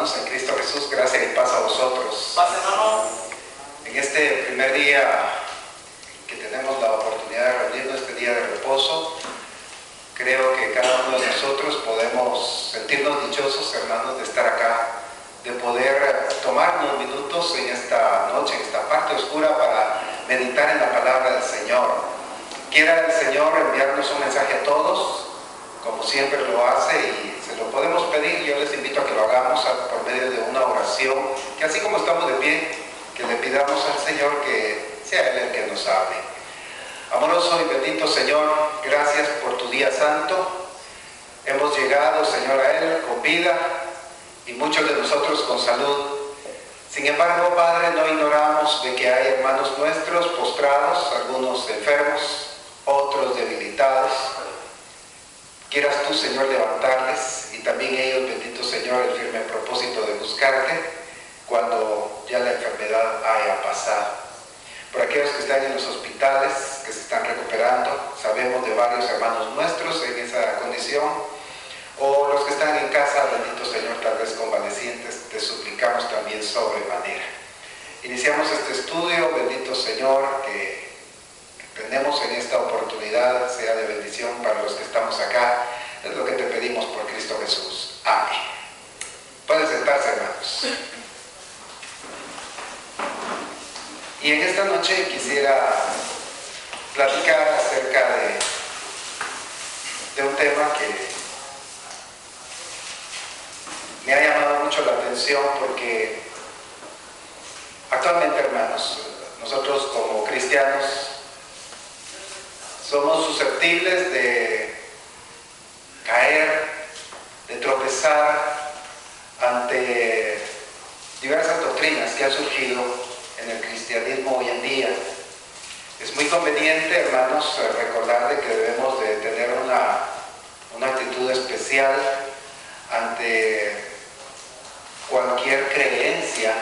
hermanos en Cristo Jesús, gracia y paz a vosotros. Paz, hermano. En este primer día que tenemos la oportunidad de reunirnos, este día de reposo, creo que cada uno de nosotros podemos sentirnos dichosos, hermanos, de estar acá, de poder tomar unos minutos en esta noche, en esta parte oscura, para meditar en la palabra del Señor. Quiera el Señor enviarnos un mensaje a todos, como siempre lo hace, y se lo podemos pedir. Yo les invito a que lo hagamos por medio de una oración, que así como estamos de pie, que le pidamos al Señor que sea Él el que nos hable. Amoroso y bendito Señor, gracias por tu día santo. Hemos llegado, Señor, a Él con vida y muchos de nosotros con salud. Sin embargo, Padre, no ignoramos de que hay hermanos nuestros postrados, algunos enfermos, otros debilitados. Quieras tú, Señor, levantarles, y también ellos, bendito Señor, el firme propósito de buscarte cuando ya la enfermedad haya pasado. Por aquellos que están en los hospitales, que se están recuperando, sabemos de varios hermanos nuestros en esa condición, o los que están en casa, bendito Señor, tal vez convalecientes, te suplicamos también sobremanera. Iniciamos este estudio, bendito Señor, que tenemos en esta oportunidad, sea de bendición para los que estamos acá. Es lo que te pedimos por Cristo Jesús. Amén. Pueden sentarse, hermanos. Y en esta noche quisiera platicar acerca de un tema que me ha llamado mucho la atención, porque actualmente, hermanos, nosotros como cristianos somos susceptibles de caer, de tropezar ante diversas doctrinas que han surgido en el cristianismo hoy en día. Es muy conveniente, hermanos, recordar de que debemos de tener una actitud especial ante cualquier creencia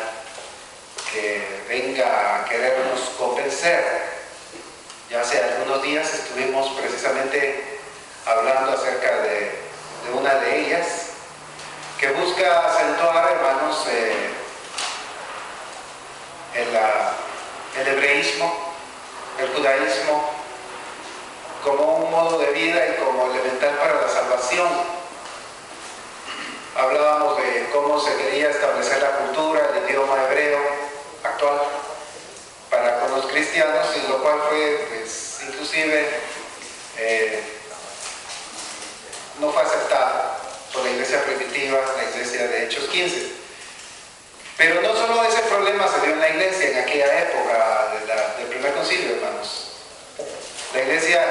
que venga a querernos convencer. Ya hace algunos días estuvimos precisamente hablando acerca de una de ellas, que busca acentuar, hermanos, el hebreísmo, el judaísmo, como un modo de vida y como elemental para la salvación. Hablábamos de cómo se quería establecer la cultura, el idioma hebreo actual para con los cristianos, y lo cual fue, pues, inclusive no fue aceptado por la iglesia primitiva, la iglesia de Hechos 15. Pero no solo ese problema se dio en la iglesia en aquella época del primer concilio, hermanos. La iglesia,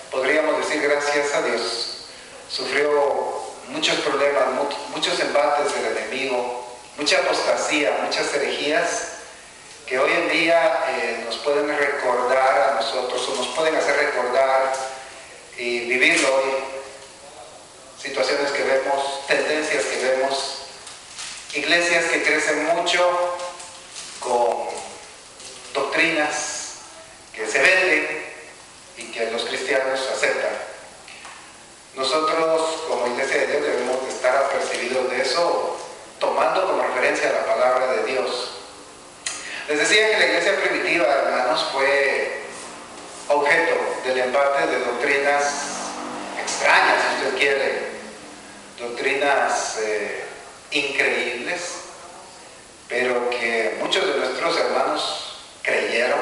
podríamos decir, gracias a Dios, sufrió muchos problemas, muchos embates del enemigo, mucha apostasía, muchas herejías, que hoy en día nos pueden recordar a nosotros, o nos pueden hacer recordar y vivirlo hoy. Situaciones que vemos, tendencias que vemos, iglesias que crecen mucho con doctrinas que se venden y que los cristianos aceptan. Nosotros, como iglesia de Dios, debemos de estar apercibidos de eso, tomando como referencia la palabra de Dios. Les decía que la iglesia primitiva, hermanos, fue objeto del embate de doctrinas extrañas, si usted quiere, doctrinas increíbles, pero que muchos de nuestros hermanos creyeron,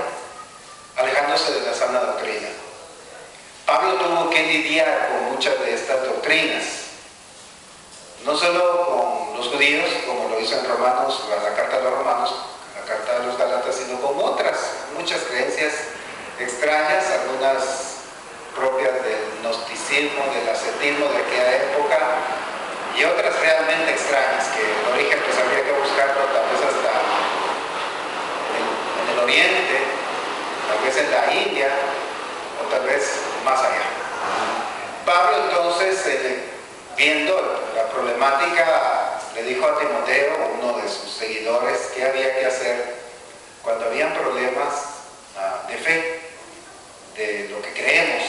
alejándose de la sana doctrina. Pablo tuvo que lidiar con muchas de estas doctrinas, no solo con los judíos, como lo hizo en Romanos, la carta a los Romanos, la carta a los Gálatas, sino con otras, muchas creencias extrañas, algunas propias del gnosticismo, del ascetismo de aquella época, y otras realmente extrañas, que el origen pues habría que buscarlo tal vez hasta en el oriente, tal vez en la India, o tal vez más allá. Pablo entonces, viendo la problemática, le dijo a Timoteo, uno de sus seguidores, qué había que hacer cuando habían problemas de fe, de lo que creemos,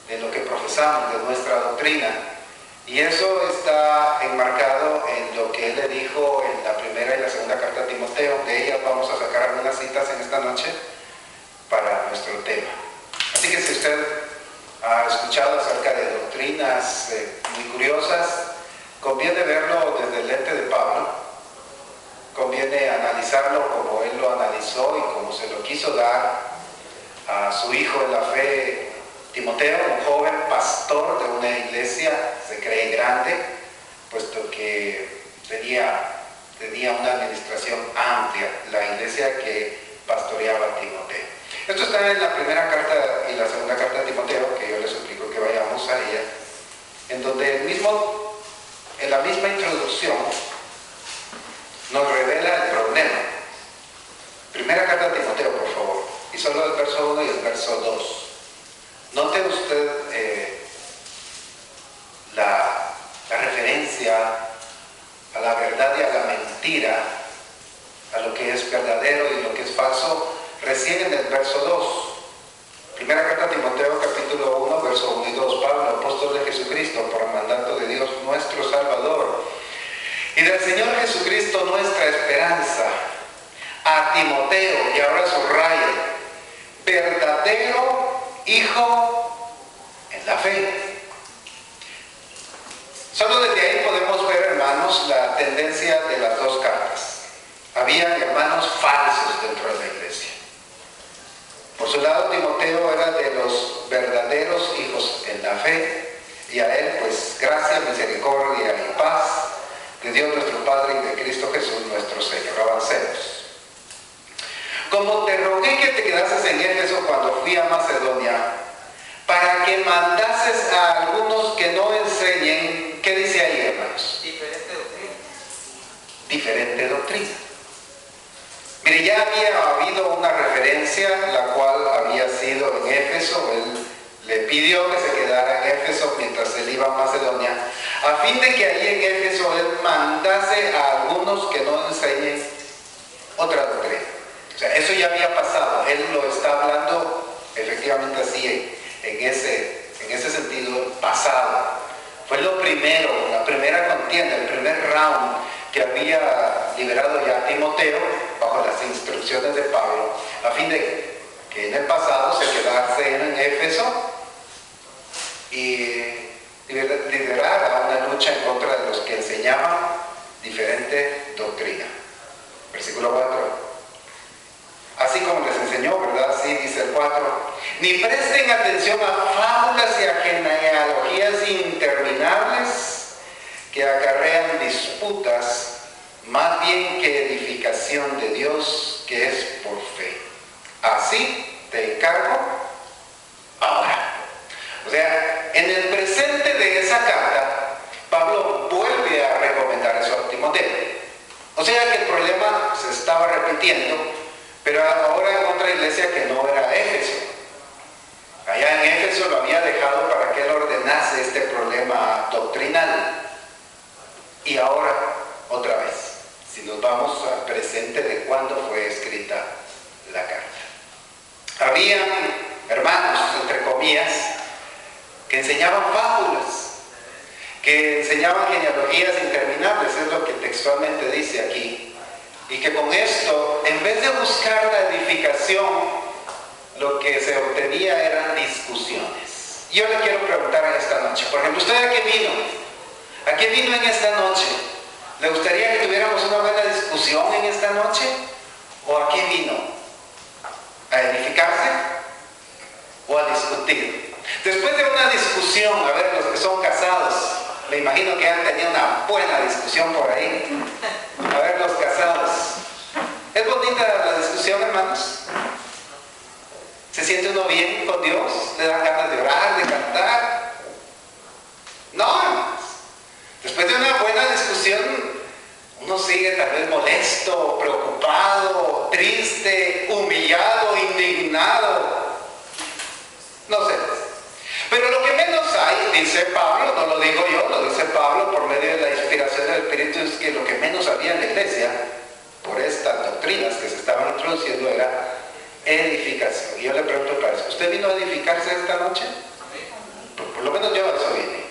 de lo que profesamos, de nuestra doctrina. Y eso está enmarcado en lo que él le dijo citas en esta noche para nuestro tema. Así que si usted ha escuchado acerca de doctrinas muy curiosas, conviene verlo desde el lente de Pablo, conviene analizarlo como él lo analizó y como se lo quiso dar a su hijo en la fe, Timoteo, un joven pastor de una iglesia, se cree grande, puesto que tenía una administración amplia, la iglesia que pastoreaba a Timoteo. Esto está en la primera carta y la segunda carta de Timoteo, que yo les suplico que vayamos a ella, en donde en la misma introducción nos revela el problema. Primera carta de Timoteo, por favor, y solo el verso 1 y el verso 2. Note usted la referencia a la verdad y a la mentira, a lo que es verdadero y lo que es falso, recién en el verso 2. Primera carta a Timoteo, capítulo 1, verso 1 y 2. Pablo, apóstol de Jesucristo, por mandato de Dios nuestro Salvador y del Señor Jesucristo nuestra esperanza, a Timoteo, y ahora subraya, verdadero hijo en la fe. Solo desde ahí podemos ver, hermanos, la tendencia de las dos cartas. Había hermanos falsos dentro de la iglesia. Por su lado, Timoteo era de los verdaderos hijos en la fe, y a él, pues, gracia, misericordia y paz de Dios nuestro Padre y de Cristo Jesús nuestro Señor. Avancemos. Como te rogué que te quedases en Éfeso cuando fui a Macedonia, para que mandases a algunos que no enseñen, ¿qué dice ahí, hermanos? Diferente doctrina. Diferente doctrina. Mire, ya había habido una referencia, la cual había sido en Éfeso. Él le pidió que se quedara en Éfeso mientras él iba a Macedonia, a fin de que allí en Éfeso él mandase a algunos que no enseñen otra doctrina. O sea, eso ya había pasado. Él lo está hablando efectivamente así, en ese sentido pasado. Fue lo primero, la primera contienda, el primer round que había liberado ya Timoteo bajo las instrucciones de Pablo, a fin de que en el pasado se quedase en Éfeso y liderara una lucha en contra de los que enseñaban diferente doctrina. Versículo 4. Así como les enseñó, ¿verdad? Así dice el 4. Ni presten atención a fábulas y a genealogías interminables que acarrean disputas, más bien que edificación de Dios, que es por fe. Así te encargo ahora. O sea, en el presente de esa carta, Pablo vuelve a recomendar eso a Timoteo. O sea que el problema se estaba repitiendo, pero ahora en otra iglesia que no era Éfeso. Allá en Éfeso lo había dejado para que él ordenase este problema doctrinal. Y ahora, otra vez, si nos vamos al presente de cuándo fue escrita la carta. Habían hermanos, entre comillas, que enseñaban fábulas, que enseñaban genealogías interminables, es lo que textualmente dice aquí. Y que con esto, en vez de buscar la edificación, lo que se obtenía eran discusiones. Yo le quiero preguntar en esta noche, por ejemplo, ¿usted a qué vino? ¿A qué vino en esta noche? ¿Le gustaría que tuviéramos una buena discusión en esta noche? ¿O a qué vino? ¿A edificarse? ¿O a discutir? Después de una discusión, a ver, los que son casados, me imagino que han tenido una buena discusión por ahí. A ver, los casados. ¿Es bonita la discusión, hermanos? ¿Se siente uno bien con Dios? ¿Le dan ganas de orar, de cantar? No, hermanos. Después de una buena discusión, uno sigue tal vez molesto, preocupado, triste, humillado, indignado. No sé. Pero lo que menos hay, dice Pablo, no lo digo yo, lo dice Pablo por medio de la inspiración del Espíritu, es que lo que menos había en la iglesia, por estas doctrinas que se estaban introduciendo, era edificación. Y yo le pregunto para eso, ¿usted vino a edificarse esta noche? Por lo menos yo a eso vine.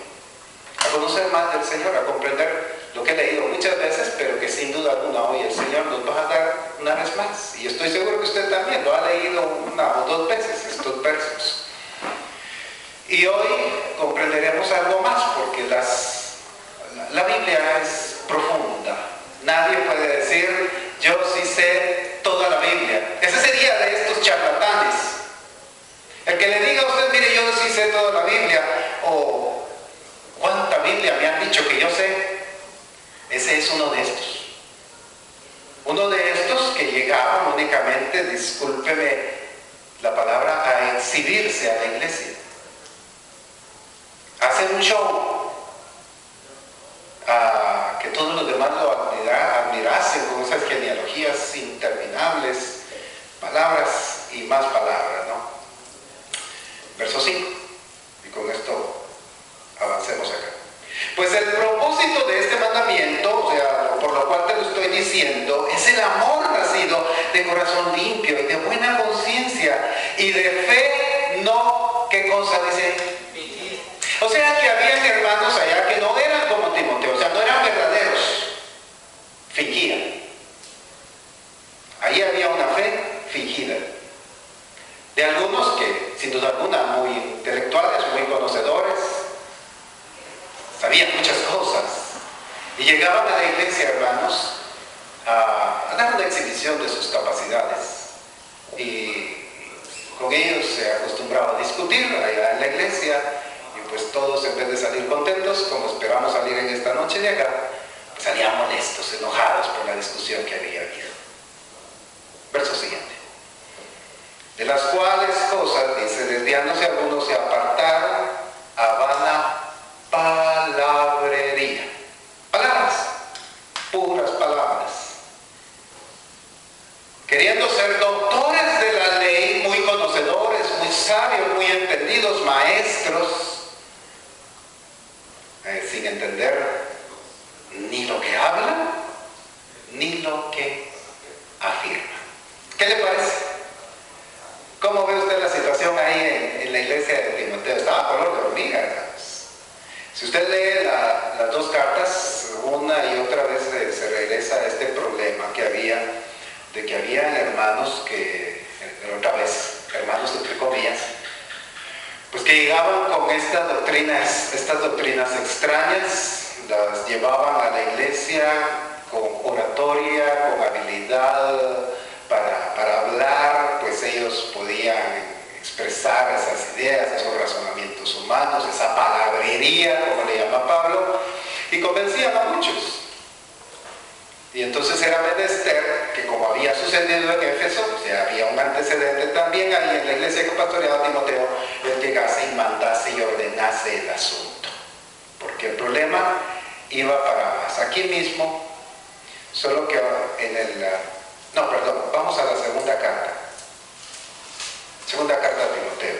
A conocer más del Señor, a comprender lo que he leído muchas veces, pero que sin duda alguna hoy el Señor nos va a dar una vez más. Y estoy seguro que usted también lo ha leído una o dos veces estos versos. Y hoy comprenderemos algo más, porque la Biblia es profunda. Nadie puede decir, yo sí sé toda la Biblia. Ese sería de estos charlatanes. El que le diga a usted, mire, yo sí sé toda la Biblia, o cuánta Biblia me han dicho que yo sé, ese es uno de estos. Uno de estos que llegaban únicamente, discúlpeme la palabra, a exhibirse a la iglesia. Hacen un show, a que todos los demás lo admirasen con esas genealogías interminables, palabras y más palabras, ¿no? Verso 5, y con esto avancemos acá. Pues el propósito de este mandamiento, o sea, por lo cual te lo estoy diciendo, es el amor nacido de corazón limpio y de buena conciencia y de fe, no, ¿qué cosa dice? O sea que habían hermanos allá que no eran como Timoteo, o sea, no eran verdaderos, fingían. Ahí había una fe fingida. De algunos que, sin duda alguna, muy intelectuales, muy conocedores, sabían muchas cosas. Y llegaban a la iglesia, hermanos, a dar una exhibición de sus capacidades. Y con ellos se acostumbraba a discutir allá en la iglesia. Pues todos, en vez de salir contentos, como esperamos salir en esta noche de acá, pues salían molestos, enojados por la discusión que había habido. Verso siguiente. De las cuales cosas, dice, desviándose algunos se apartaron a vana palabrería. Palabras, puras palabras. Queriendo ser doctores de la ley, muy conocedores, muy sabios, muy entendidos, maestros, sin entender ni lo que habla, ni lo que afirma. ¿Qué le parece? ¿Cómo ve usted la situación ahí en la iglesia de Timoteo? Estaba color de hormiga, hermanos. Si usted lee las dos cartas, una y otra vez se regresa a este problema que había, de que había hermanos que, otra vez, hermanos entre comillas, pues que llegaban con estas doctrinas extrañas, las llevaban a la iglesia con oratoria, con habilidad para hablar, pues ellos podían expresar esas ideas, esos razonamientos humanos, esa palabrería, como le llama Pablo, y convencían a muchos. Y entonces era menester que, como había sucedido en Éfeso, o sea, había un antecedente también ahí en la iglesia que pastoreaba Timoteo, él llegase y mandase y ordenase el asunto. Porque el problema iba para más. Aquí mismo, solo que vamos a la segunda carta. Segunda carta a Timoteo,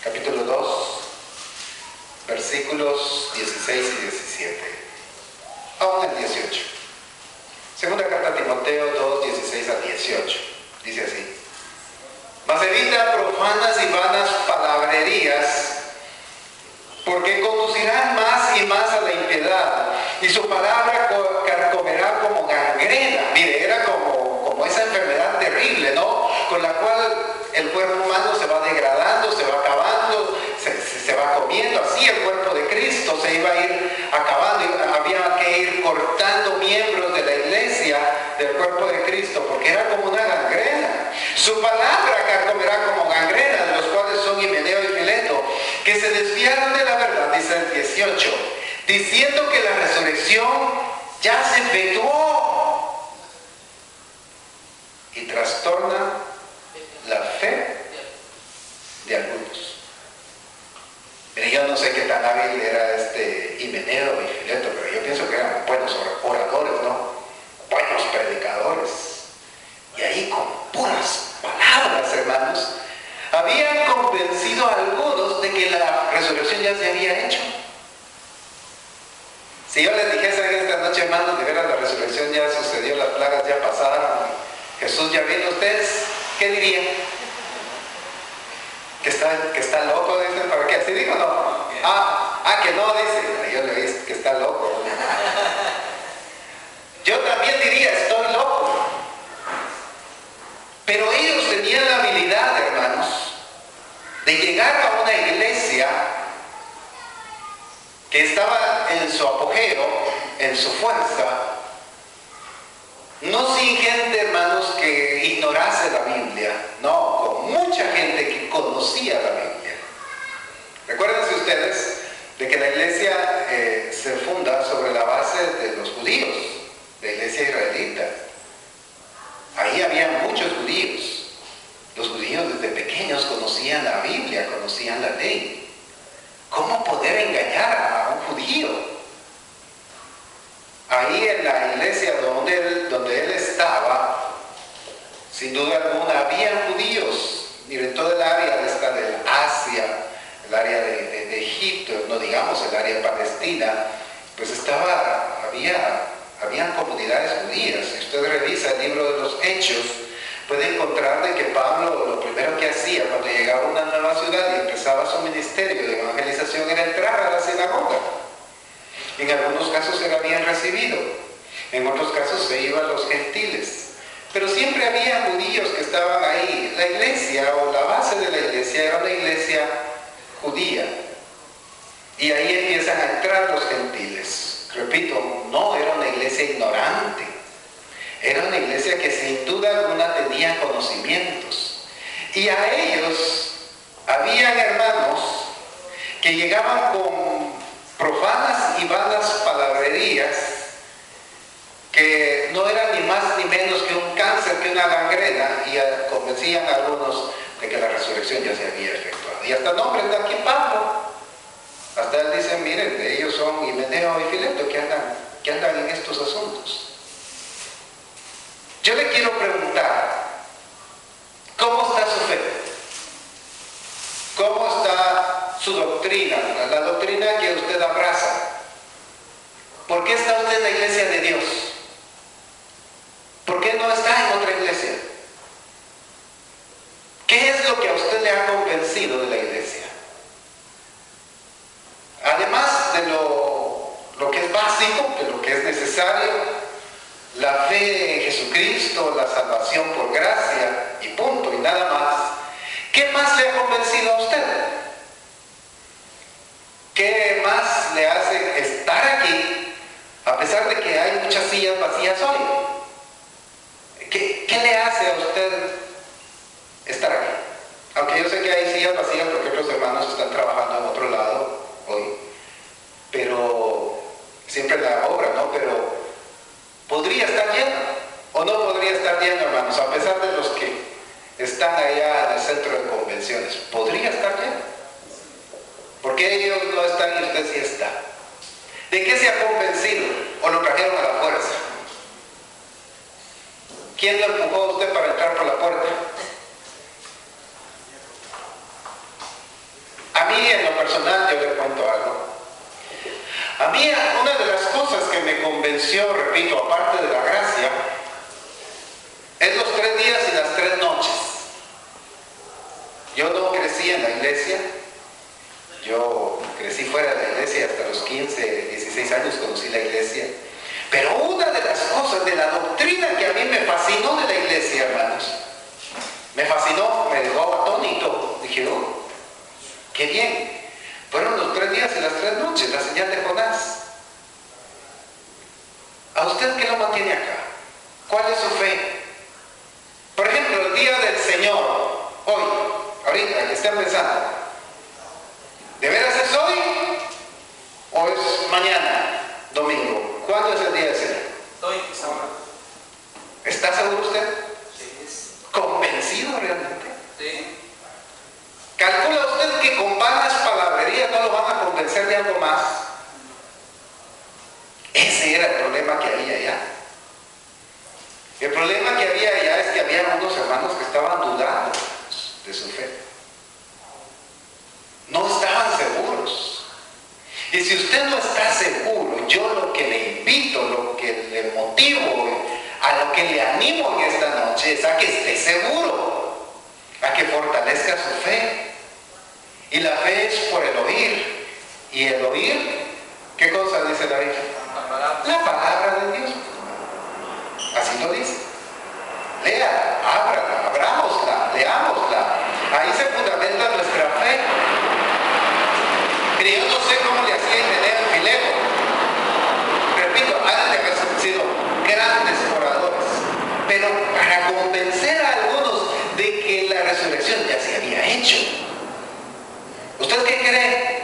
capítulo 2, versículos 16 y 17. Aún el 18. Segunda carta a Timoteo 2, 16 al 18. Dice así: mas evita profanas y vanas palabrerías, porque conducirán más y más a la impiedad, y su palabra carcomerá como gangrena. Mire, era como esa enfermedad terrible, ¿no? Con la cual el cuerpo humano se va degradando, se va acabando, se va comiendo. Así el cuerpo de Cristo se iba a ir acabando, y había que ir cortando miembros de la iglesia, del cuerpo de Cristo, porque era como una gangrena. Su palabra carcomerá como gangrena, de los cuales son Himeneo y Fileto, que se desviaron de la verdad, dice el 18, diciendo que la resurrección ya se efectuó, y trastorna la fe de algunos. Pero yo no sé qué tan hábil era este Himeneo y Fileto, pero yo pienso que eran buenos oradores, ¿no? Buenos predicadores. Y ahí con puras palabras, hermanos, habían convencido a algunos de que la resurrección ya se había hecho. Si yo les dijese en esta noche, hermanos, de veras la resurrección ya sucedió, las plagas ya pasaron, Jesús ya vino, ¿ustedes qué dirían? Que está loco, dicen, ¿para qué? ¿Así digo o no? Que no, dice. Yo le dije que está loco. Yo también diría, estoy loco. llegar a una iglesia que estaba en su apogeo, en su fuerza, no sin gente, hermanos, que ignorase la Biblia, no, con mucha gente que conocía la Biblia. Recuérdense ustedes de que la iglesia se funda sobre la base de los judíos, la iglesia israelita. Ahí había muchos judíos. Los judíos desde pequeños conocían la Biblia, conocían la ley. ¿Cómo poder engañar a un judío? Ahí en la iglesia donde él estaba, sin duda alguna, había judíos. Miren, todo el área de Asia, el área de Egipto, no digamos el área de Palestina, pues habían comunidades judías. Si usted revisa el libro de los Hechos, puede encontrar de que Pablo lo primero que hacía cuando llegaba a una nueva ciudad y empezaba su ministerio de evangelización era entrar a la sinagoga. En algunos casos era bien recibido, en otros casos se iba a los gentiles, pero siempre había judíos que estaban ahí. La iglesia o la base de la iglesia era una iglesia judía, y ahí empiezan a entrar los gentiles. Repito, no era una iglesia ignorante, era una iglesia que sin duda alguna tenía conocimientos, y a ellos habían hermanos que llegaban con profanas y vanas palabrerías que no eran ni más ni menos que un cáncer, que una gangrena, y convencían a algunos de que la resurrección ya se había efectuado. Y hasta nombres de aquí Pablo. Hasta él dice, miren, ellos son Himeneo y Fileto que andan en estos asuntos. Yo le quiero preguntar, ¿cómo está su fe? ¿Cómo está su doctrina? La doctrina que usted abraza. ¿Por qué está usted en la iglesia de Dios? ¿Por qué no está en otra iglesia? ¿Qué es lo que a usted le ha convencido de la iglesia? Además de lo que es básico, de lo que es necesario, la fe en Jesucristo, la salvación por gracia y punto, y nada más. ¿Qué más le ha convencido a usted? ¿Qué más le hace estar aquí, a pesar de que hay muchas sillas vacías hoy? ¿Qué le hace a usted estar aquí? Aunque yo sé que hay sillas vacías porque otros hermanos están trabajando en otro lado hoy, pero siempre la obra, ¿no? Pero podría estar lleno, o no podría estar lleno, hermanos, a pesar de los que están allá en el centro de convenciones. Podría estar lleno. ¿Por qué ellos no están y usted sí está? ¿De qué se ha convencido? ¿O lo trajeron a la fuerza? ¿Quién lo empujó a usted para entrar por la puerta? A mí, en lo personal, yo le cuento algo. A mí, una de las cosas que me convenció, repito, aparte de la gracia, es los 3 días y las 3 noches. Yo no crecí en la iglesia, yo crecí fuera de la iglesia, hasta los 15, 16 años conocí la iglesia. Pero una de las cosas de la doctrina que a mí me fascinó de la iglesia, hermanos, me fascinó, me dejó atónito. Dije, oh, qué bien. Fueron los 3 días y las 3 noches, la señal de Jonás. ¿A usted qué lo mantiene acá? ¿Cuál es su fe? Por ejemplo, el día del Señor, hoy, ahorita, que está empezando, ¿de veras es hoy o es mañana, domingo? ¿Cuándo es el día del Señor? Hoy, ahora. ¿Está seguro usted? Sí. ¿Convencido realmente? Sí. ¿Calcula usted que con vanas palabrerías no lo van a convencer de algo más? Ese era el problema que había allá. El problema que había allá es que había unos hermanos que estaban dudando de su fe. No estaban seguros. Y si usted no está seguro, yo lo que le invito, lo que le motivo, a lo que le animo en esta noche es a que esté seguro, a que fortalezca su fe. Y la fe es por el oír. Y el oír, ¿qué cosa dice la Biblia? La palabra de Dios. Así lo dice. Léala, ábrala, abrámosla, leámosla. Ahí se fundamenta nuestra fe. grandes oradores, pero para convencer a algunos de que la resurrección ya se había hecho. ¿Usted qué cree?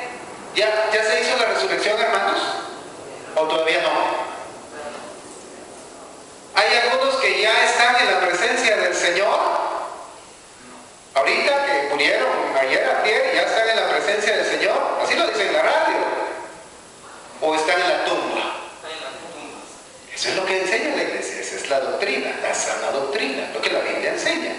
¿Ya se hizo la resurrección, hermanos? ¿O todavía no? Hay algunos que ya están en la presencia del Señor. Ahorita que murieron ayer, antier, ya están en la presencia del Señor. Así lo dice en la radio. ¿O están en la tumba? Eso es lo que enseña la iglesia. Esa es la doctrina, la sana doctrina, lo que la Biblia enseña.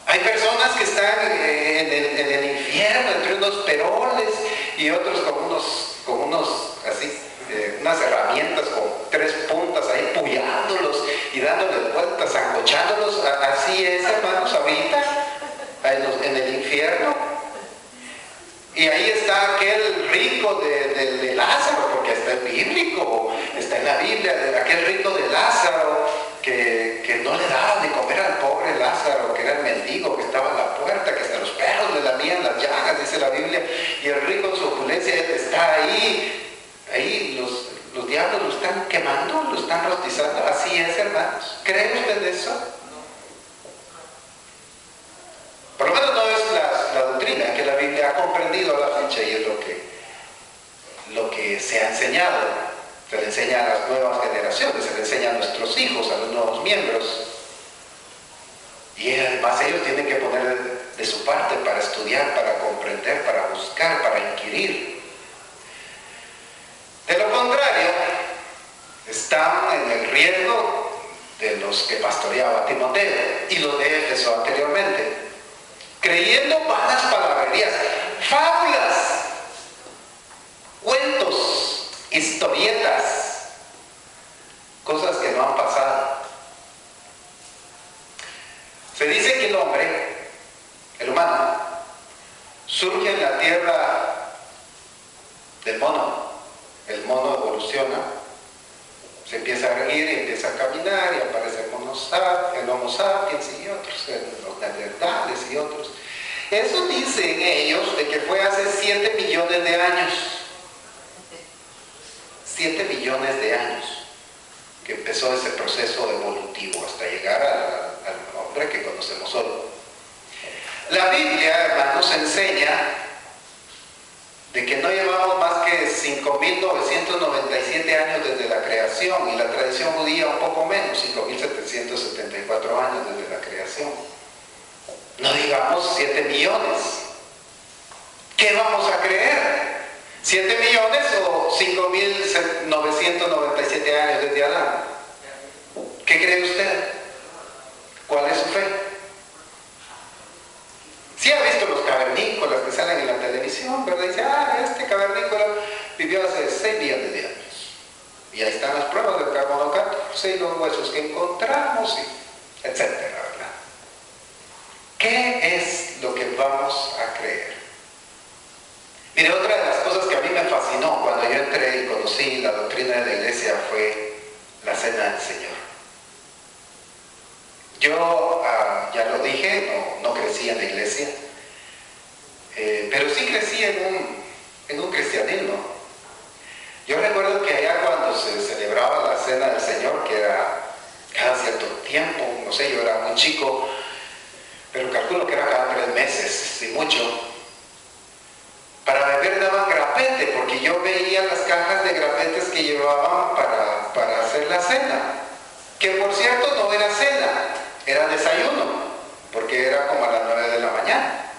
Hay personas que están en el infierno, entre unos peroles y otros con unos así, unas herramientas con 3 puntas ahí, puyándolos y dándoles vueltas, zancochándolos. Así es, hermanos, ahorita en el infierno. Y ahí está aquel rico de Lázaro, porque está en bíblico, está en la Biblia, aquel rico de Lázaro que no le daba de comer al pobre Lázaro, que era el mendigo, que estaba a la puerta, que hasta los perros le lamían las llagas, dice la Biblia, y el rico en su opulencia está ahí los diablos lo están quemando, lo están rostizando. Así es, hermanos. ¿Cree usted eso? Por lo menos no es la doctrina que la Biblia ha comprendido a la fecha, y es lo que se ha enseñado. Se le enseña a las nuevas generaciones, se le enseña a nuestros hijos, a los nuevos miembros. Y además ellos tienen que poner de su parte para estudiar, para comprender, para buscar, para inquirir. De lo contrario, están en el riesgo de los que pastoreaba Timoteo y los de Éfeso anteriormente, creyendo vanas palabrerías, fábulas, cuentos, historietas, cosas que no han pasado. Se dice que el hombre, el humano, surge en la tierra del mono. El mono evoluciona, se empieza a reír y empieza a caminar y aparece el Homo sapiens y otros, los neandertales y otros. Eso dicen ellos de que fue hace 7 millones de años. 7 millones de años que empezó ese proceso evolutivo hasta llegar al hombre que conocemos hoy. La Biblia, hermanos, enseña de que no llevamos más que 5.997 años desde la creación, y la tradición judía un poco menos, 5.774 años desde la creación. No digamos 7 millones. ¿Qué vamos a creer? ¿7 millones o 5.997 años desde Adán? ¿Qué cree usted? ¿Cuál es su fe? Sí ha visto los cavernícolas que salen en la televisión, ¿verdad? Dice, este cavernícola vivió hace 6 millones de años. Y ahí están las pruebas del carbono 14 y los huesos que encontramos, etcétera, ¿verdad? ¿Qué es lo que vamos a creer? Mire, otra de las cosas que a mí me fascinó cuando yo entré y conocí la doctrina de la iglesia fue la cena del Señor. Yo, ya lo dije, no crecí en la iglesia, pero sí crecí en un cristianismo. Yo recuerdo que allá cuando se celebraba la cena del Señor, que era cada cierto tiempo, no sé, yo era muy chico, pero calculo que era cada 3 meses, si mucho. Para beber daban grapete, porque yo veía las cajas de grapetes que llevaban para hacer la cena, que por cierto no era cena, era desayuno, porque era como a las 9 de la mañana.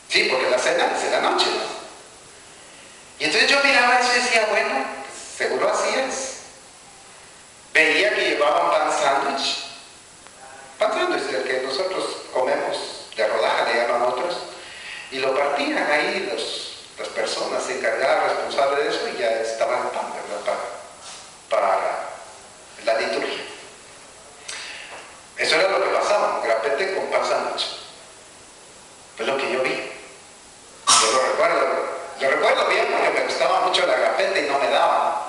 Sí, porque la cena es en la noche, ¿no? Y entonces yo miraba eso y decía, bueno, seguro así es. Veía que llevaban pan sándwich, el que nosotros comemos de rodaja, le llaman otros, y lo partían ahí las personas encargadas, responsables de eso, y ya estaba el pan, ¿verdad? Para la liturgia. Eso era lo que pasaba, grapete con pan sándwich. Fue lo que yo vi. Yo lo recuerdo bien porque me gustaba mucho la grapete y no me daban.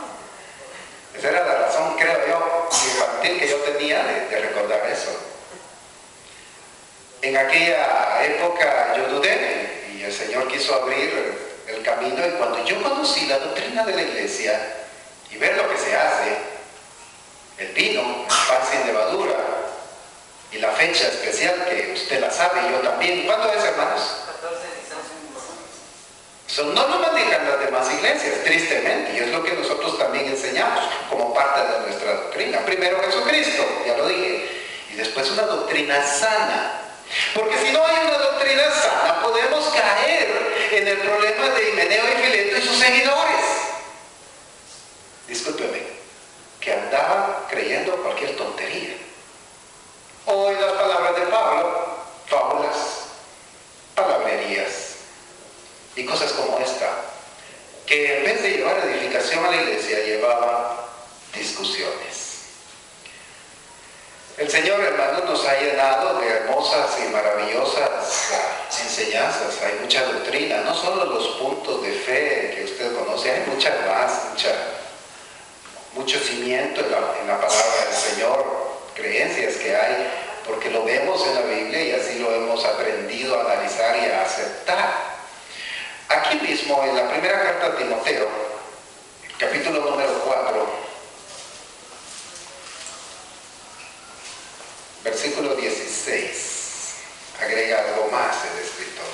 Esa era la razón, creo yo, infantil que yo tenía de recordar eso. En aquella época yo dudé y el Señor quiso abrir el camino, y cuando yo conocí la doctrina de la iglesia, y ver lo que se hace, el vino, el pan sin levadura, y la fecha especial que usted la sabe, yo también. ¿Cuándo es, hermanos? 14 de diciembre. Eso no lo manejan las demás iglesias, tristemente, y es lo que nosotros también enseñamos como parte de nuestra doctrina. Primero Jesucristo, ya lo dije, y después una doctrina sana. Porque si no hay una doctrina sana, podemos caer en el problema de Himeneo y Fileto y sus seguidores. Discúlpeme, que andaban creyendo cualquier tontería. Hoy las palabras de Pablo, fábulas, palabrerías y cosas como esta, que en vez de llevar edificación a la iglesia, llevaban discusiones. El Señor, hermanos, nos ha llenado de hermosas y maravillosas enseñanzas. Hay mucha doctrina, no solo los puntos de fe que usted conoce, hay mucha más, mucho cimiento en la palabra del Señor, creencias que hay, porque lo vemos en la Biblia y así lo hemos aprendido a analizar y a aceptar. Aquí mismo, en la primera carta a Timoteo, capítulo número 4, versículo 16, agrega algo más el escritor.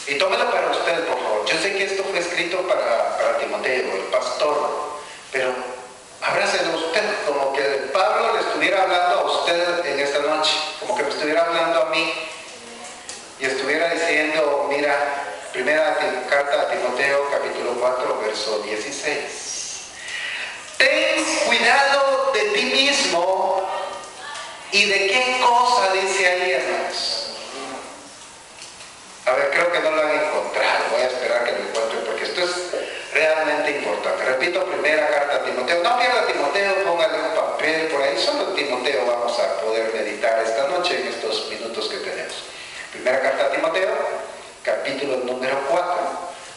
Y tómelo para usted, por favor. Yo sé que esto fue escrito para Timoteo, el pastor, pero abrácelo usted, como que Pablo le estuviera hablando a usted en esta noche, como que me estuviera hablando a mí y estuviera diciendo, mira, primera carta a Timoteo, capítulo 4, verso 16. Ten cuidado de ti mismo y de qué cosa dice ahí, hermanos. A ver, creo que no lo han encontrado. Voy a esperar que lo encuentren porque esto es realmente importante. Repito, primera carta a Timoteo. No pierda Timoteo, póngale un papel por ahí. Solo Timoteo vamos a poder meditar esta noche en estos minutos que tenemos. Primera carta a Timoteo, capítulo número 4,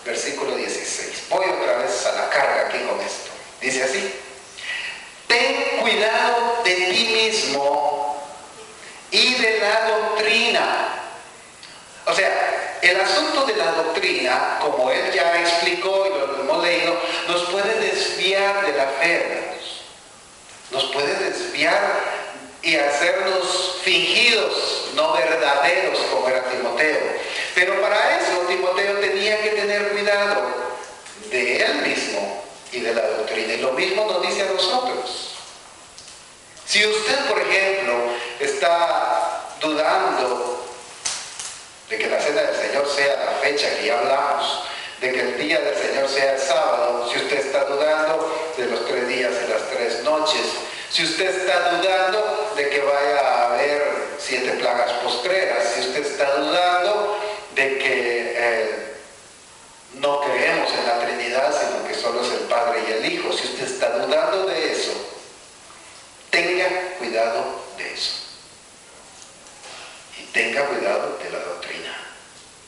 versículo 16. Voy otra vez a la carga aquí con esto. Dice así: ten cuidado de ti mismo y de la doctrina. O sea, el asunto de la doctrina, como él ya explicó y lo hemos leído, nos puede desviar de la fe, hermanos. Nos puede desviar y hacernos fingidos, no verdaderos, como era Timoteo. Pero para eso Timoteo tenía que tener cuidado de él mismo y de la doctrina. Y lo mismo nos dice a nosotros. Si usted, por ejemplo, está dudando de que la cena del Señor sea la fecha que ya hablamos, de que el día del Señor sea el sábado, si usted está dudando de los 3 días y las 3 noches, si usted está dudando de que vaya a haber 7 plagas postreras, si usted está dudando de que no creemos en la Trinidad, sino que solo es el Padre y el Hijo, si usted está dudando de eso, tenga cuidado de eso. Y tenga cuidado de la doctrina,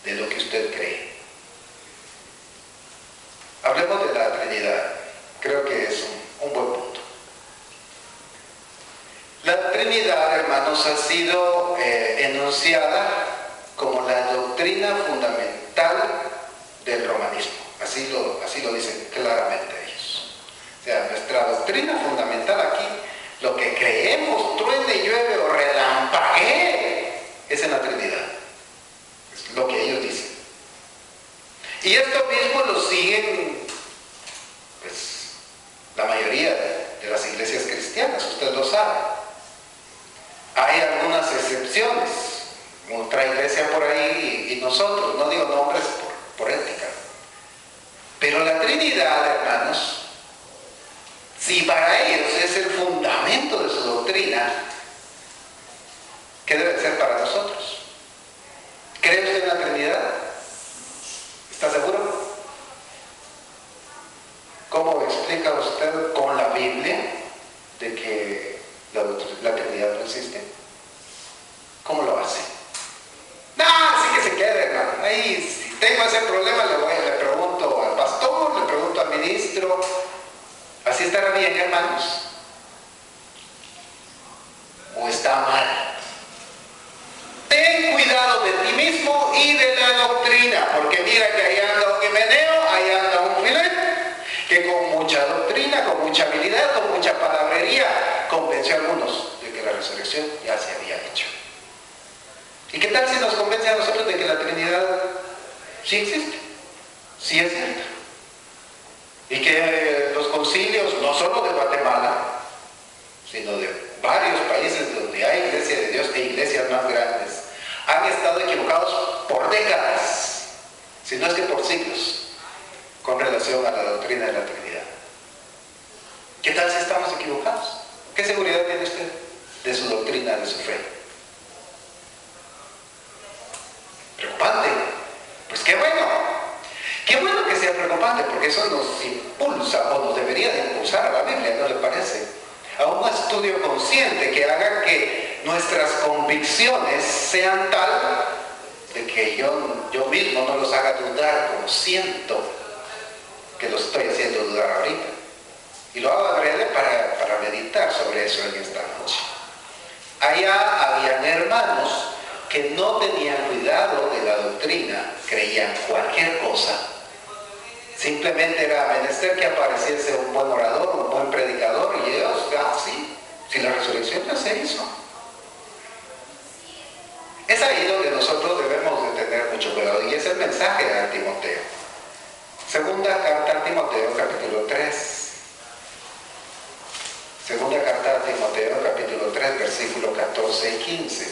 de lo que usted cree. Hablemos de la Trinidad. Creo que es un buen punto. La Trinidad, hermanos, ha sido enunciada como la doctrina fundamental del romanismo. Así lo dicen claramente ellos. O sea, nuestra doctrina fundamental aquí, lo que creemos, truene, llueve o relampaguee, es en la Trinidad. Es lo que ellos dicen. Y esto mismo lo siguen, pues, la mayoría de las iglesias cristianas, usted lo sabe. Hay algunas excepciones, otra iglesia por ahí y nosotros, no digo nombres por ética. Pero la Trinidad, hermanos, si para ellos es el fundamento de su doctrina, ¿qué debe ser para nosotros? ¿Cree usted en la Trinidad? ¿Está seguro? ¿Cómo explica usted con la Biblia de que la Trinidad no existe? ¿Cómo lo hace? No, así que se quede, hermano. Ahí, si tengo ese problema, le pregunto al pastor, le pregunto al ministro. ¿Así estará bien, hermanos? ¿O está mal? Ten cuidado de ti mismo y de la doctrina, porque mira que ahí anda un Himeneo, ahí sí existe, sí es cierto. Y que los concilios, no solo de Guatemala, sino de varios países donde hay iglesia de Dios e iglesias más grandes, han estado equivocados por décadas, si no es que por siglos, con relación a la doctrina de la Trinidad. ¿Qué tal si estamos equivocados? ¿Qué seguridad tiene usted de su doctrina, de su fe? Preocupante. Pues qué bueno. Qué bueno que sea preocupante, porque eso nos impulsa, o nos debería de impulsar a la Biblia, ¿no le parece? A un estudio consciente que haga que nuestras convicciones sean tal de que yo mismo no los haga dudar como siento que los estoy haciendo dudar ahorita. Y lo hago adrede para meditar sobre eso en esta noche. Allá habían hermanos que no tenían cuidado de la doctrina, creían cualquier cosa. Simplemente era menester que apareciese un buen orador, un buen predicador, y ellos, sí, si la resurrección ya se hizo. Es ahí donde nosotros debemos de tener mucho cuidado, y es el mensaje a Timoteo. Segunda carta a Timoteo, capítulo 3. Segunda carta a Timoteo, capítulo 3, versículos 14 y 15.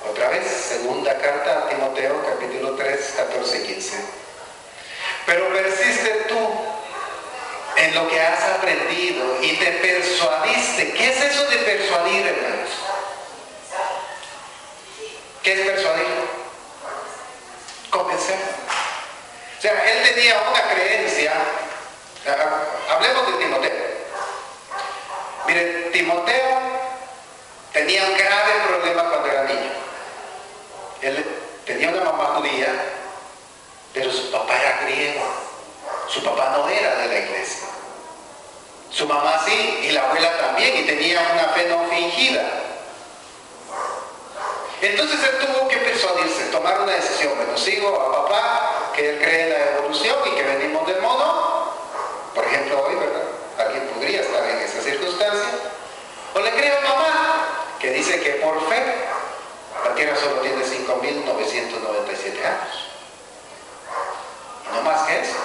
Otra vez, segunda carta a Timoteo, capítulo 3, 14 y 15. Pero persiste tú en lo que has aprendido y te persuadiste. ¿Qué es eso de persuadir, hermanos? ¿Qué es persuadir? Convencer. O sea, él tenía una creencia. Hablemos de Timoteo. Mire, Timoteo tenía un grave problema cuando era niño. Él tenía una mamá judía, pero su papá era griego. Su papá no era de la iglesia. Su mamá sí, y la abuela también, y tenía una fe no fingida. Entonces él tuvo que persuadirse, tomar una decisión. Bueno, sigo a papá, que él cree en la evolución y que venimos del mono. Por ejemplo, hoy, ¿verdad? Alguien podría estar en esa circunstancia. O le creo a mamá, que dice que por fe la Tierra solo tiene 5.997 años. Y no más que eso.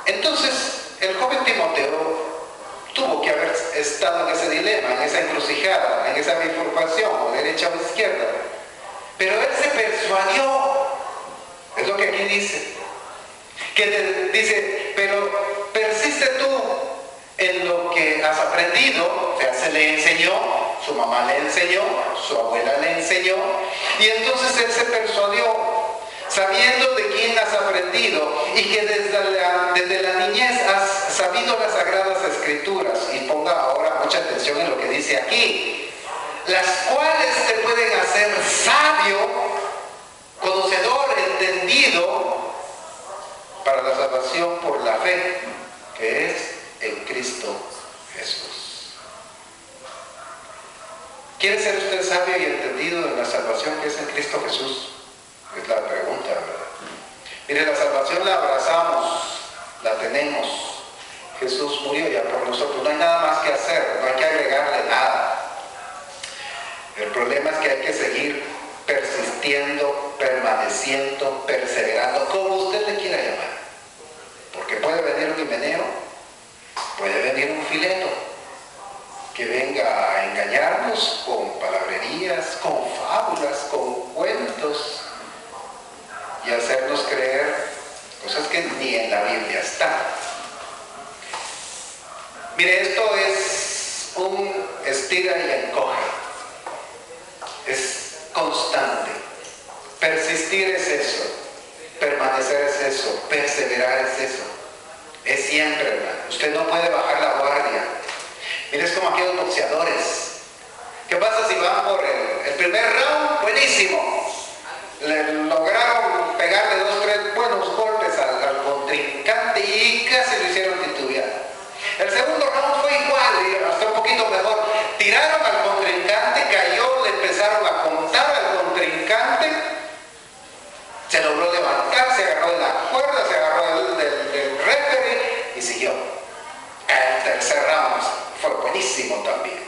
Entonces, el joven Timoteo tuvo que haber estado en ese dilema, en esa encrucijada, en esa bifurcación, o derecha o izquierda. Pero él se persuadió. Es lo que aquí dice. Que dice, pero persiste tú en lo que has aprendido. O sea, se le enseñó, su mamá le enseñó, su abuela le enseñó, y entonces él se persuadió, sabiendo de quién has aprendido y que desde la niñez has sabido las Sagradas Escrituras. Y ponga ahora mucha atención en lo que dice aquí, las cuales te pueden hacer sabio, conocedor, entendido, para la salvación por la fe que es en Cristo Jesús. ¿Quiere ser usted sabio y entendido en la salvación que es en Cristo Jesús? Es la pregunta, ¿verdad? Mire, la salvación la abrazamos, la tenemos. Jesús murió ya por nosotros. No hay nada más que hacer, no hay que agregarle nada. El problema es que hay que seguir persistiendo, permaneciendo, perseverando, como usted le quiera llamar. Porque puede venir un himeneo, puede venir un Fileto, que venga a engañarnos con palabrerías, con fábulas, con cuentos, y hacernos creer cosas que ni en la Biblia están. Mire, esto es un estira y encoge. Es constante. Persistir es eso. Permanecer es eso. Perseverar es eso. Es siempre, hermano. Usted no puede bajar la guardia. Mire, es como aquellos boxeadores. ¿Qué pasa si van por el primer round? Buenísimo. Le lograron pegarle 2 o 3 buenos golpes al contrincante y casi lo hicieron titubear. El segundo round fue igual, hasta un poquito mejor. Tiraron al contrincante, cayó, le empezaron a contar al contrincante, se logró levantar, se agarró de la cuerda, se agarró del referee y siguió. El tercer round fue buenísimo también.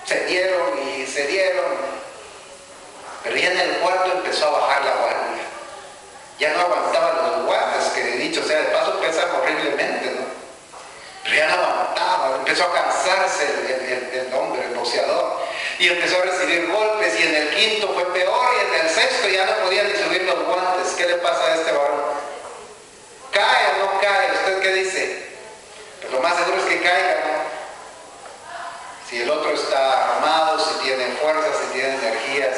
Se dieron y se dieron. Pero ya en el cuarto empezó a bajar la guardia. Ya no aguantaba los guantes, que dicho sea de paso pesan horriblemente, ¿no? Pero ya no aguantaba, empezó a cansarse el hombre, el boxeador, y empezó a recibir golpes, y en el quinto fue peor, y en el sexto ya no podía ni subir los guantes. ¿Qué le pasa a este varón? ¿Cae o no cae? ¿Usted qué dice? Pues lo más seguro es que caiga, ¿no? Si el otro está armado, si tiene fuerzas, si tiene energías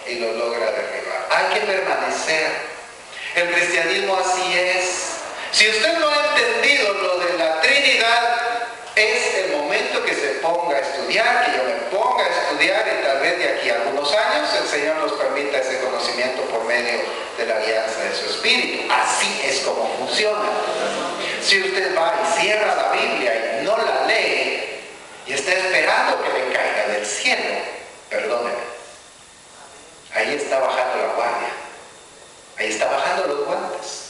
y lo logra derribar. Hay que permanecer. El cristianismo así es. Si usted no ha entendido lo de la Trinidad, es el momento que se ponga a estudiar, que yo me ponga a estudiar, y tal vez de aquí a algunos años el Señor nos permita ese conocimiento por medio de la alianza de su Espíritu. Así es como funciona. Si usted va y cierra la Biblia y no la lee, y está esperando que le caiga del cielo, perdóneme, ahí está bajando la guardia, ahí está bajando los guantes.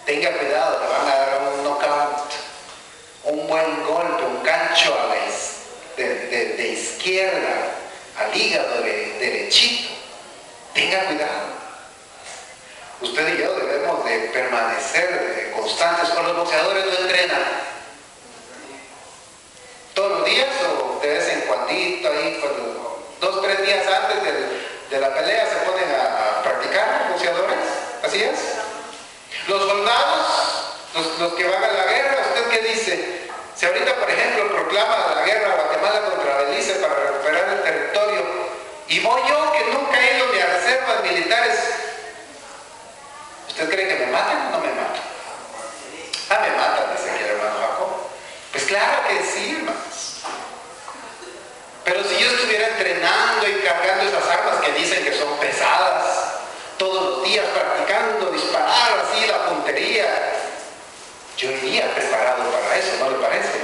Tenga cuidado, le van a dar un knockout, un buen golpe, un gancho a de izquierda al hígado derechito. Tenga cuidado. Usted y yo debemos de permanecer constantes. Con los boxeadores no entrenan todos los días o de vez en cuandito, ahí cuando 2 o 3 días antes de la pelea se ponen a practicar los boxeadores. Así es. Los soldados, los que van a la guerra, ¿usted qué dice? Si ahorita, por ejemplo, proclama la guerra Guatemala contra Belice para recuperar el territorio, y voy yo que nunca he ido ni a reservas militares, ¿usted cree que me matan o no me matan? Ah, me matan, dice aquí el hermano Jacob. Pues claro que sí, hermanos. Pero si yo estuviera entrenando y cargando esas armas que dicen que son pesadas, todos los días practicando disparar así la puntería, yo iría preparado para eso, ¿no le parece?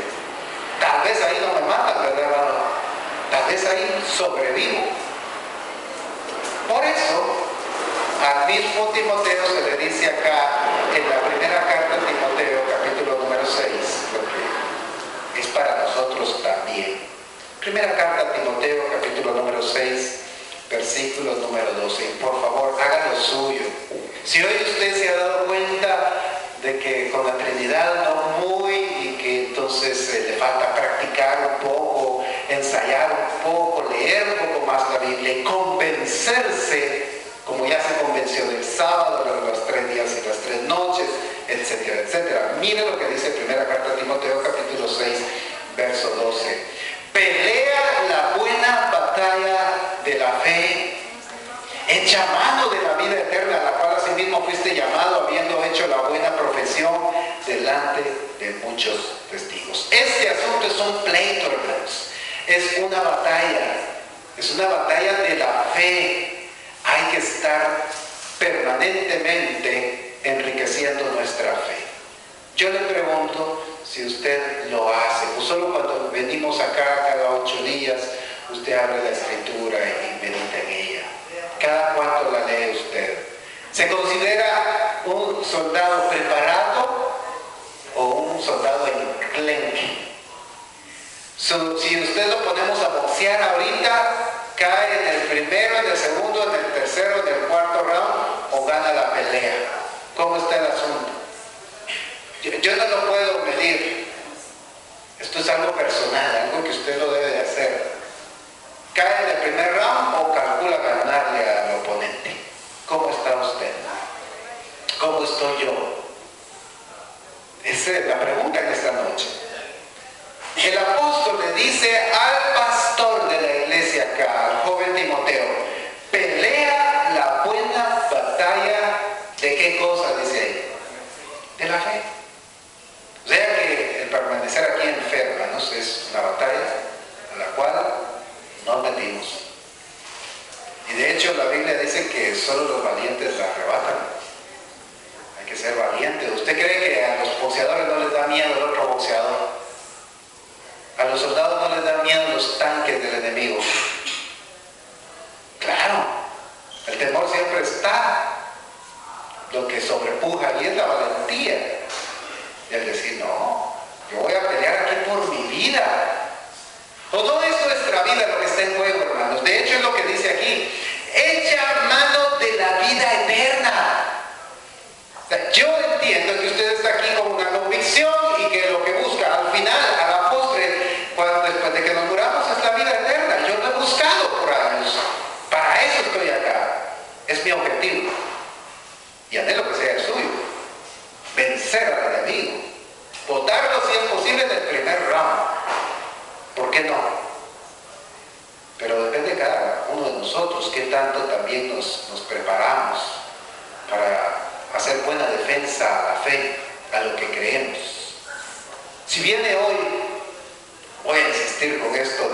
Tal vez ahí no me matan, ¿verdad, hermano? Tal vez ahí sobrevivo. Por eso, al mismo Timoteo se le dice acá, en la primera carta de Timoteo, capítulo número 6, lo que es para nosotros también. Primera carta a Timoteo, capítulo número 6, versículo número 12. Y por favor, haga lo suyo. Si hoy usted se ha dado cuenta de que con la Trinidad no muy, y que entonces le falta practicar un poco, ensayar un poco, leer un poco más la Biblia y convencerse, como ya se convenció del sábado, de los 3 días y las 3 noches, etcétera, etcétera. Mire lo que dice primera carta a Timoteo, capítulo 6, verso 12. Pelea la buena batalla de la fe, echa mano de la vida eterna, a la cual asimismo fuiste llamado, habiendo hecho la buena profesión delante de muchos testigos. Este asunto es un pleito, hermanos. Es una batalla de la fe. Hay que estar permanentemente enriqueciendo nuestra fe. Yo le pregunto si usted lo hace, pues solo cuando venimos acá cada 8 días, usted abre la Escritura y medita en ella. ¿Cada cuánto la lee usted? ¿Se considera un soldado preparado o un soldado enclenque? Si usted lo ponemos a boxear ahorita, cae en el primero, en el segundo, en el tercero, en el cuarto round, o gana la pelea. ¿Cómo está el asunto? Yo no lo puedo medir. Esto es algo personal, algo que usted lo debe de hacer. ¿Cae en el primer round o calcula ganarle al oponente? ¿Cómo está usted? ¿Cómo estoy yo? Esa es la pregunta en esta noche. El apóstol le dice al pastor de la iglesia acá, al joven Timoteo, pelea la buena batalla de qué cosa, dice ahí, de la fe. O sea que el permanecer aquí en hermanos, es una batalla a la cual nos metimos. Y de hecho la Biblia dice que solo los valientes la arrebatan. Hay que ser valiente. ¿Usted cree que a los boxeadores no les da miedo el otro boxeador? A los soldados no les dan miedo los tanques del enemigo. Claro, el temor siempre está. Lo que sobrepuja ahí es la valentía. Y el decir, no, yo voy a pelear aquí por mi vida. O no es nuestra vida lo que está en juego, hermanos. De hecho es lo que dice aquí. Echa mano de la vida eterna. y anhelo que sea el suyo, vencer al enemigo, botarlo si es posible en el primer round. ¿Por qué no? Pero depende de cada uno de nosotros qué tanto también nos preparamos para hacer buena defensa a la fe, a lo que creemos. Si viene hoy, voy a insistir con esto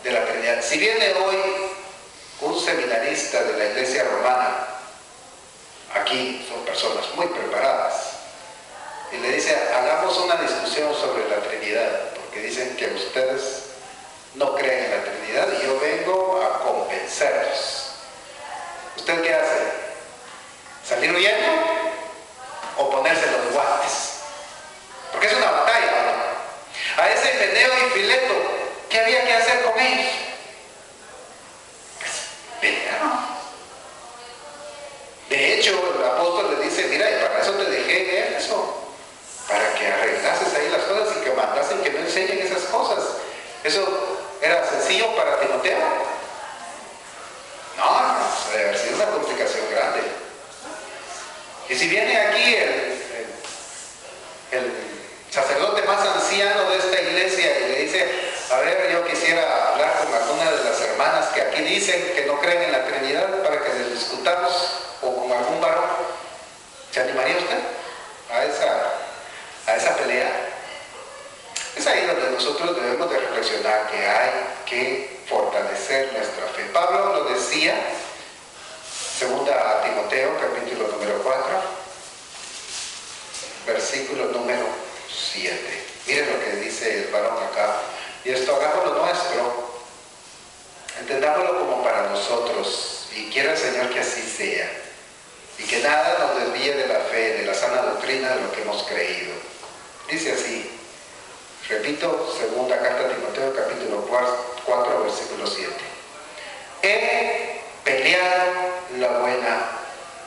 de la Trinidad, si viene hoy un seminarista de la Iglesia Romana, aquí son personas muy preparadas, y le dice, hagamos una discusión sobre la Trinidad, porque dicen que ustedes no creen en la Trinidad y yo vengo a convencerlos. ¿Usted qué hace? ¿Salir huyendo o ponerse los guantes? Porque es una batalla, ¿no? A ese Himeneo y Fileto, ¿qué había que hacer con ellos? Pues pelearon. De hecho, el apóstol le dice, mira, y para eso te dejé en Éfeso, para que arreglases ahí las cosas y que mandasen que no enseñen esas cosas. Eso era sencillo para Timoteo. No, debe haber sido una complicación grande. Y si viene aquí el sacerdote más anciano de esta iglesia y le dice, a ver, yo quisiera hablar con alguna de las hermanas que aquí dicen que no creen en la Trinidad para que les discutamos, o con algún varón, ¿se animaría usted a esa pelea? Es ahí donde nosotros debemos de reflexionar que hay que fortalecer nuestra fe. Pablo lo decía, segunda a Timoteo, capítulo número 4, versículo número 7. Miren lo que dice el varón acá. Y esto hagámoslo nuestro, entendámoslo como para nosotros, y quiera el Señor que así sea, y que nada nos desvíe de la fe, de la sana doctrina de lo que hemos creído. Dice así, repito, segunda carta a Timoteo, capítulo 4, versículo 7. He peleado la buena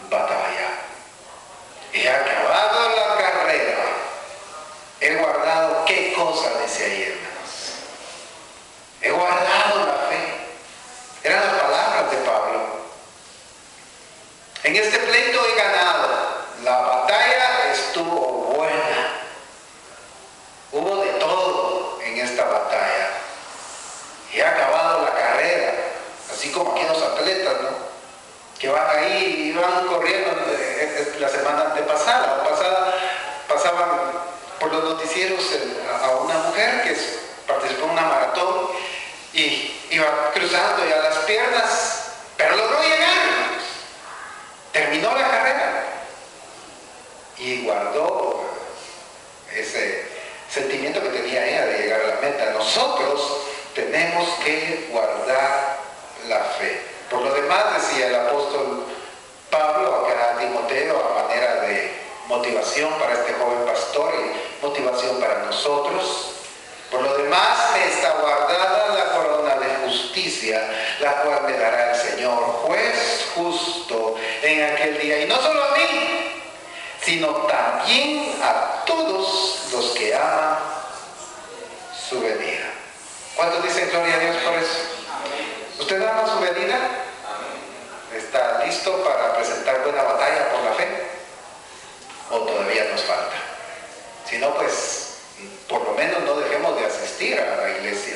batalla. He acabado la carrera. He guardado, ¿qué cosa dice ahí, hermanos? He guardado la fe. Eran las palabras de Pablo. En este pleito he ganado. La batalla estuvo buena. Hubo de todo en esta batalla. He acabado la carrera. Así como aquí los atletas, ¿no? Que van ahí y van corriendo. La semana antepasada pasaban por los noticieros a una mujer que participó en una maratón y iba cruzando ya las piernas, pero logró llegar. Terminó la carrera y guardó ese sentimiento que tenía ella de llegar a la meta. Nosotros tenemos que guardar la fe. Por lo demás, decía el apóstol Pablo acá a Timoteo a manera de motivación para este joven pastor y motivación para nosotros. Por lo demás, me está guardada la corona de justicia, la cual me dará el Señor, juez justo, en aquel día. Y no solo a mí, sino también a todos los que aman su venida. ¿Cuántos dicen gloria a Dios por eso? ¿Usted ama su venida? ¿Está listo para presentar buena batalla por la fe? ¿O todavía nos falta? Si no, pues por lo menos no dejemos de asistir a la iglesia.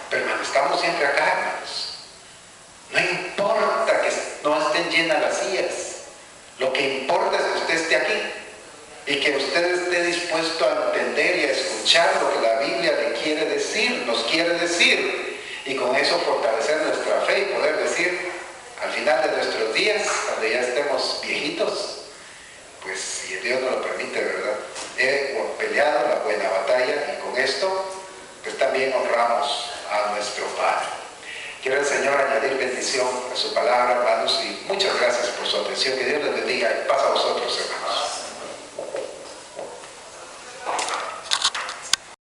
Permanezcamos siempre acá, hermanos. No importa que no estén llenas las sillas. Lo que importa es que usted esté aquí y que usted esté dispuesto a entender y a escuchar lo que la Biblia le quiere decir, nos quiere decir, y con eso fortalecer nuestra fe y poder decir al final de nuestros días, cuando ya estemos viejitos, pues si Dios nos lo permite, ¿verdad? He peleado la buena batalla y con esto pues también honramos a nuestro Padre. Quiero el Señor añadir bendición a su palabra, hermanos, y muchas gracias por su atención. Que Dios les bendiga.